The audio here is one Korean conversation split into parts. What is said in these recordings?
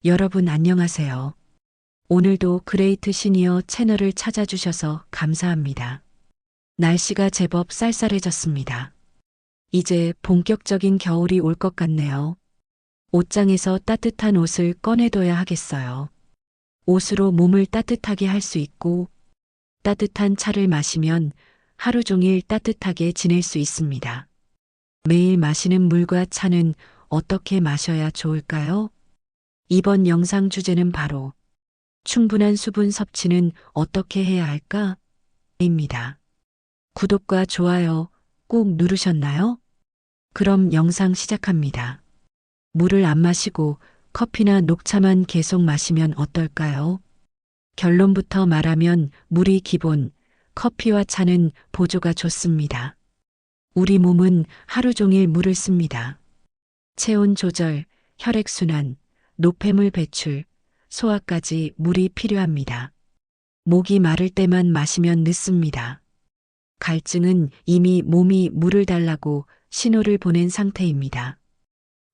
여러분 안녕하세요. 오늘도 그레이트 시니어 채널을 찾아주셔서 감사합니다. 날씨가 제법 쌀쌀해졌습니다. 이제 본격적인 겨울이 올 것 같네요. 옷장에서 따뜻한 옷을 꺼내둬야 하겠어요. 옷으로 몸을 따뜻하게 할 수 있고 따뜻한 차를 마시면 하루 종일 따뜻하게 지낼 수 있습니다. 매일 마시는 물과 차는 어떻게 마셔야 좋을까요? 이번 영상 주제는 바로 충분한 수분 섭취는 어떻게 해야 할까? 입니다. 구독과 좋아요 꼭 누르셨나요? 그럼 영상 시작합니다. 물을 안 마시고 커피나 녹차만 계속 마시면 어떨까요? 결론부터 말하면 물이 기본, 커피와 차는 보조가 좋습니다. 우리 몸은 하루 종일 물을 씁니다. 체온 조절, 혈액순환, 노폐물 배출, 소화까지 물이 필요합니다. 목이 마를 때만 마시면 늦습니다. 갈증은 이미 몸이 물을 달라고 신호를 보낸 상태입니다.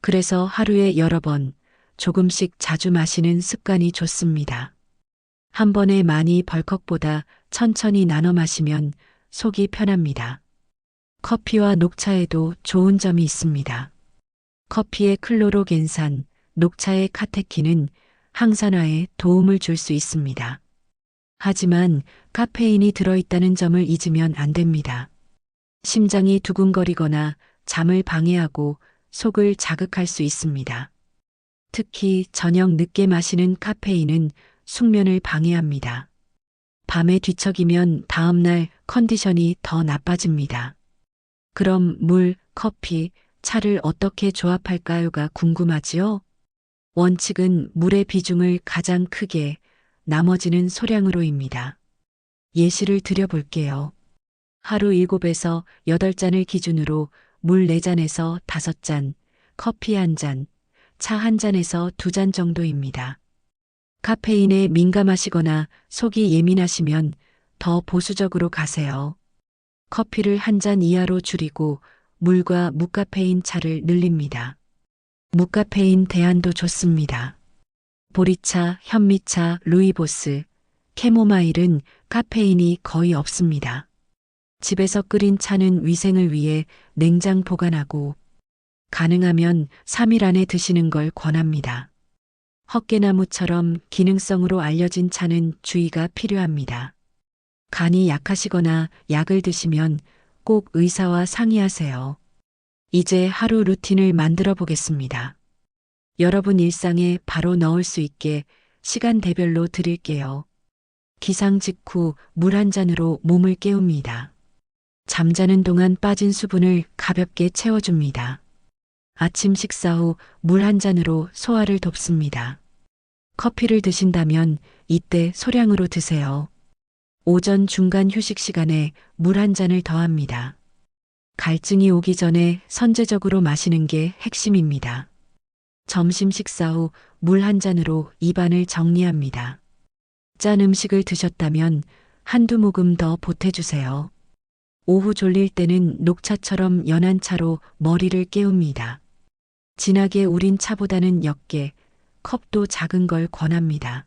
그래서 하루에 여러 번 조금씩 자주 마시는 습관이 좋습니다. 한 번에 많이 벌컥보다 천천히 나눠 마시면 속이 편합니다. 커피와 녹차에도 좋은 점이 있습니다. 커피의 클로로겐산, 녹차의 카테킨은 항산화에 도움을 줄 수 있습니다. 하지만 카페인이 들어있다는 점을 잊으면 안 됩니다. 심장이 두근거리거나 잠을 방해하고 속을 자극할 수 있습니다. 특히 저녁 늦게 마시는 카페인은 숙면을 방해합니다. 밤에 뒤척이면 다음날 컨디션이 더 나빠집니다. 그럼 물, 커피, 차를 어떻게 조합할까요가 궁금하지요? 원칙은 물의 비중을 가장 크게, 나머지는 소량으로입니다. 예시를 드려볼게요. 하루 7에서 8잔을 기준으로 물 4잔에서 5잔, 커피 1잔, 차 1잔에서 2잔 정도입니다. 카페인에 민감하시거나 속이 예민하시면 더 보수적으로 가세요. 커피를 1잔 이하로 줄이고 물과 무카페인 차를 늘립니다. 무카페인 대안도 좋습니다. 보리차, 현미차, 루이보스, 캐모마일은 카페인이 거의 없습니다. 집에서 끓인 차는 위생을 위해 냉장 보관하고 가능하면 3일 안에 드시는 걸 권합니다. 헛개나무처럼 기능성으로 알려진 차는 주의가 필요합니다. 간이 약하시거나 약을 드시면 꼭 의사와 상의하세요. 이제 하루 루틴을 만들어 보겠습니다. 여러분 일상에 바로 넣을 수 있게 시간대별로 드릴게요. 기상 직후 물 1잔으로 몸을 깨웁니다. 잠자는 동안 빠진 수분을 가볍게 채워줍니다. 아침 식사 후 물 1잔으로 소화를 돕습니다. 커피를 드신다면 이때 소량으로 드세요. 오전 중간 휴식 시간에 물 1잔을 더합니다. 갈증이 오기 전에 선제적으로 마시는 게 핵심입니다. 점심 식사 후 물 1잔으로 입안을 정리합니다. 짠 음식을 드셨다면 한두 모금 더 보태주세요. 오후 졸릴 때는 녹차처럼 연한 차로 머리를 깨웁니다. 진하게 우린 차보다는 옅게, 컵도 작은 걸 권합니다.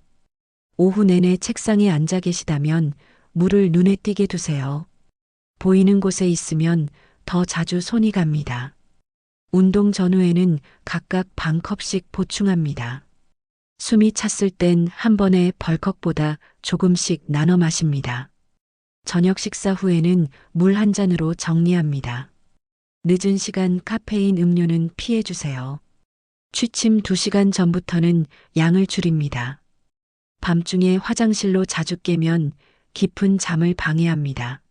오후 내내 책상에 앉아 계시다면 물을 눈에 띄게 두세요. 보이는 곳에 있으면 더 자주 손이 갑니다. 운동 전후에는 각각 반 컵씩 보충합니다. 숨이 찼을 땐 한 번에 벌컥보다 조금씩 나눠 마십니다. 저녁 식사 후에는 물 1잔으로 정리합니다. 늦은 시간 카페인 음료는 피해 주세요. 취침 2시간 전부터는 양을 줄입니다. 밤중에 화장실로 자주 깨면 깊은 잠을 방해합니다.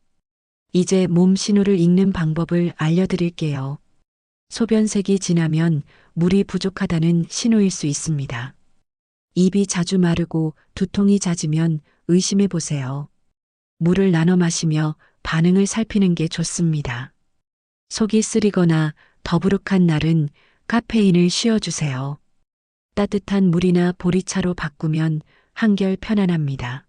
이제 몸 신호를 읽는 방법을 알려드릴게요. 소변색이 진하면 물이 부족하다는 신호일 수 있습니다. 입이 자주 마르고 두통이 잦으면 의심해 보세요. 물을 나눠 마시며 반응을 살피는 게 좋습니다. 속이 쓰리거나 더부룩한 날은 카페인을 쉬어주세요. 따뜻한 물이나 보리차로 바꾸면 한결 편안합니다.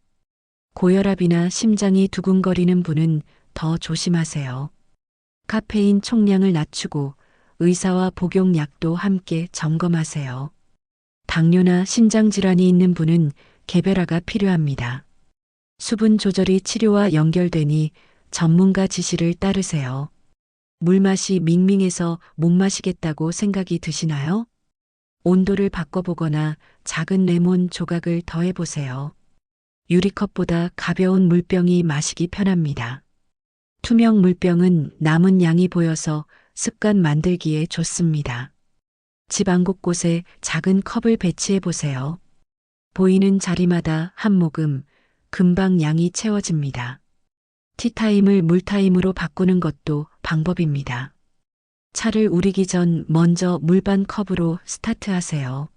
고혈압이나 심장이 두근거리는 분은 더 조심하세요. 카페인 총량을 낮추고 의사와 복용약도 함께 점검하세요. 당뇨나 신장 질환이 있는 분은 개별화가 필요합니다. 수분 조절이 치료와 연결되니 전문가 지시를 따르세요. 물맛이 밍밍해서 못 마시겠다고 생각이 드시나요? 온도를 바꿔보거나 작은 레몬 조각을 더해보세요. 유리컵보다 가벼운 물병이 마시기 편합니다. 투명 물병은 남은 양이 보여서 습관 만들기에 좋습니다. 집 안 곳곳에 작은 컵을 배치해 보세요. 보이는 자리마다 한 모금, 금방 양이 채워집니다. 티타임을 물타임으로 바꾸는 것도 방법입니다. 차를 우리기 전 먼저 물 반 컵으로 스타트하세요.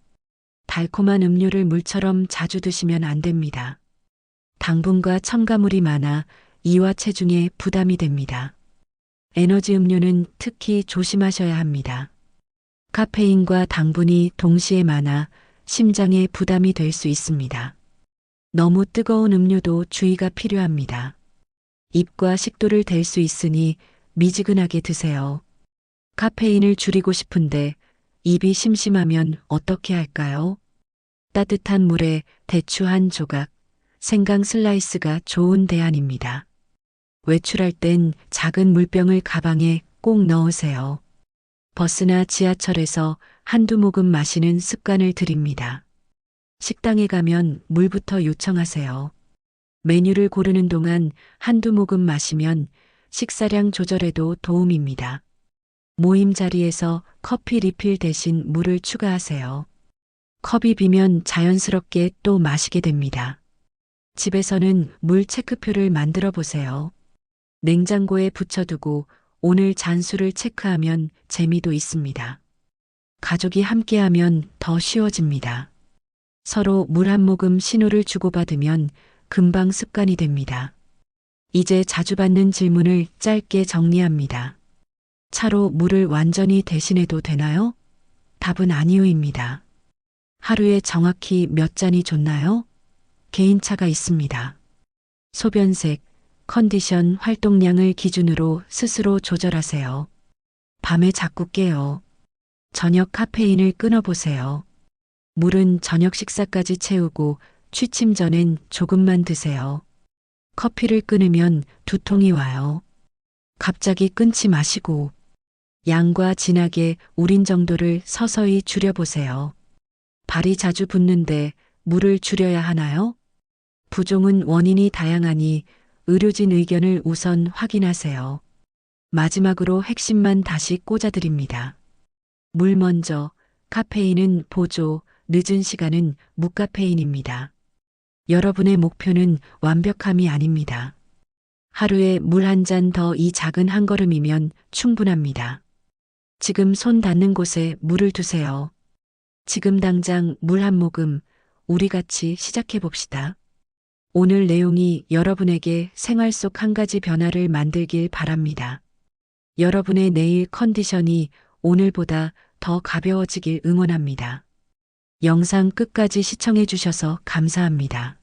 달콤한 음료를 물처럼 자주 드시면 안 됩니다. 당분과 첨가물이 많아 이와 체중에 부담이 됩니다. 에너지 음료는 특히 조심하셔야 합니다. 카페인과 당분이 동시에 많아 심장에 부담이 될 수 있습니다. 너무 뜨거운 음료도 주의가 필요합니다. 입과 식도를 댈 수 있으니 미지근하게 드세요. 카페인을 줄이고 싶은데 입이 심심하면 어떻게 할까요? 따뜻한 물에 대추 한 조각, 생강 슬라이스가 좋은 대안입니다. 외출할 땐 작은 물병을 가방에 꼭 넣으세요. 버스나 지하철에서 한두 모금 마시는 습관을 들입니다. 식당에 가면 물부터 요청하세요. 메뉴를 고르는 동안 한두 모금 마시면 식사량 조절에도 도움입니다. 모임 자리에서 커피 리필 대신 물을 추가하세요. 컵이 비면 자연스럽게 또 마시게 됩니다. 집에서는 물 체크표를 만들어 보세요. 냉장고에 붙여두고 오늘 잔수를 체크하면 재미도 있습니다. 가족이 함께하면 더 쉬워집니다. 서로 물 한 모금 신호를 주고받으면 금방 습관이 됩니다. 이제 자주 받는 질문을 짧게 정리합니다. 차로 물을 완전히 대신해도 되나요? 답은 아니요입니다. 하루에 정확히 몇 잔이 좋나요? 개인차가 있습니다. 소변색, 컨디션, 활동량을 기준으로 스스로 조절하세요. 밤에 자꾸 깨요. 저녁 카페인을 끊어보세요. 물은 저녁 식사까지 채우고 취침 전엔 조금만 드세요. 커피를 끊으면 두통이 와요. 갑자기 끊지 마시고 양과 진하게 우린 정도를 서서히 줄여보세요. 발이 자주 붓는데 물을 줄여야 하나요? 부종은 원인이 다양하니 의료진 의견을 우선 확인하세요. 마지막으로 핵심만 다시 꽂아드립니다. 물 먼저, 카페인은 보조, 늦은 시간은 무카페인입니다. 여러분의 목표는 완벽함이 아닙니다. 하루에 물 한 잔 더 이 작은 한 걸음이면 충분합니다. 지금 손 닿는 곳에 물을 두세요. 지금 당장 물 한 모금, 우리 같이 시작해 봅시다. 오늘 내용이 여러분에게 생활 속 한 가지 변화를 만들길 바랍니다. 여러분의 내일 컨디션이 오늘보다 더 가벼워지길 응원합니다. 영상 끝까지 시청해 주셔서 감사합니다.